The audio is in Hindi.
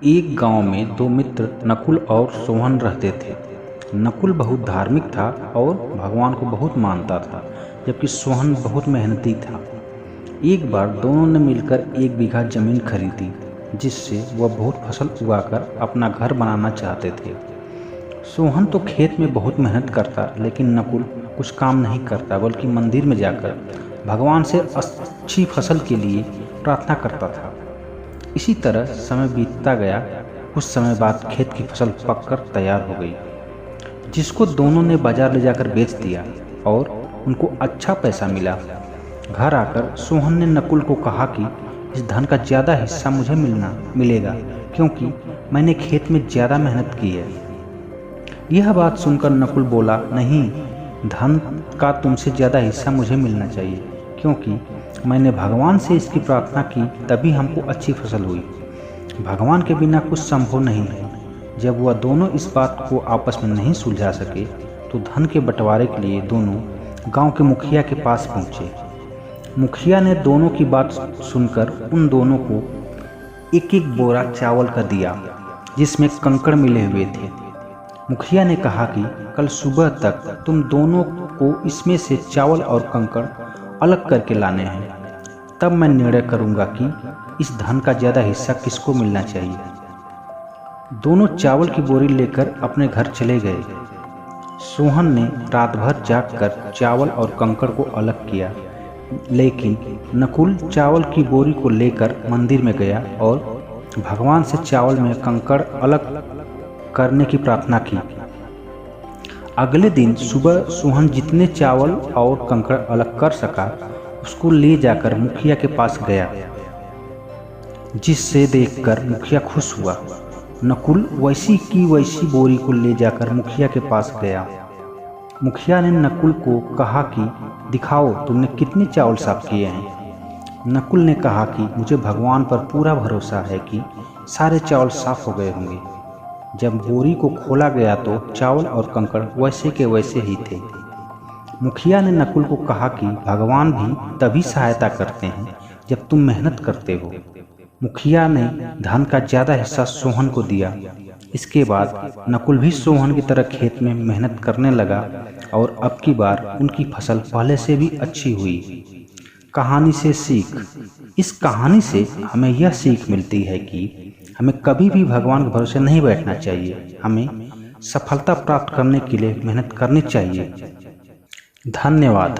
एक गांव में दो मित्र नकुल और सोहन रहते थे। नकुल बहुत धार्मिक था और भगवान को बहुत मानता था, जबकि सोहन बहुत मेहनती था। एक बार दोनों ने मिलकर 1 बीघा जमीन खरीदी, जिससे वह बहुत फसल उगाकर अपना घर बनाना चाहते थे। सोहन तो खेत में बहुत मेहनत करता, लेकिन नकुल कुछ काम नहीं करता, बल्कि मंदिर में जाकर भगवान से अच्छी फसल के लिए प्रार्थना करता था। इसी तरह समय बीतता गया। कुछ समय बाद खेत की फसल पककर तैयार हो गई, जिसको दोनों ने बाजार ले जाकर बेच दिया और उनको अच्छा पैसा मिला। घर आकर सोहन ने नकुल को कहा कि इस धन का ज़्यादा हिस्सा मुझे मिलेगा, क्योंकि मैंने खेत में ज़्यादा मेहनत की है। यह बात सुनकर नकुल बोला, नहीं, धन का तुमसे ज़्यादा हिस्सा मुझे मिलना चाहिए, क्योंकि मैंने भगवान से इसकी प्रार्थना की, तभी हमको अच्छी फसल हुई। भगवान के बिना कुछ संभव नहीं है। जब वह दोनों इस बात को आपस में नहीं सुलझा सके, तो धन के बंटवारे के लिए दोनों गांव के मुखिया के पास पहुंचे। मुखिया ने दोनों की बात सुनकर उन दोनों को एक एक बोरा चावल का दिया, जिसमें कंकड़ मिले हुए थे। मुखिया ने कहा कि कल सुबह तक तुम दोनों को इसमें से चावल और कंकड़ अलग करके लाने हैं, तब मैं निर्णय करूंगा कि इस धन का ज़्यादा हिस्सा किसको मिलना चाहिए। दोनों चावल की बोरी लेकर अपने घर चले गए। सोहन ने रात भर जागकर चावल और कंकड़ को अलग किया, लेकिन नकुल चावल की बोरी को लेकर मंदिर में गया और भगवान से चावल में कंकड़ अलग करने की प्रार्थना की। अगले दिन सुबह सोहन जितने चावल और कंकड़ अलग कर सका, उसको ले जाकर मुखिया के पास गया, जिससे देखकर मुखिया खुश हुआ। नकुल वैसी की वैसी बोरी को ले जाकर मुखिया के पास गया। मुखिया ने नकुल को कहा कि दिखाओ तुमने कितने चावल साफ किए हैं। नकुल ने कहा कि मुझे भगवान पर पूरा भरोसा है कि सारे चावल साफ हो गए होंगे। जब बोरी को खोला गया तो चावल और कंकड़ वैसे के वैसे ही थे। मुखिया ने नकुल को कहा कि भगवान भी तभी सहायता करते हैं जब तुम मेहनत करते हो। मुखिया ने धन का ज़्यादा हिस्सा सोहन को दिया। इसके बाद नकुल भी सोहन की तरह खेत में मेहनत करने लगा और अब की बार उनकी फसल पहले से भी अच्छी हुई। कहानी से सीख। इस कहानी से हमें यह सीख मिलती है कि हमें कभी भी भगवान के भरोसे नहीं बैठना चाहिए। हमें सफलता प्राप्त करने के लिए मेहनत करनी चाहिए। धन्यवाद।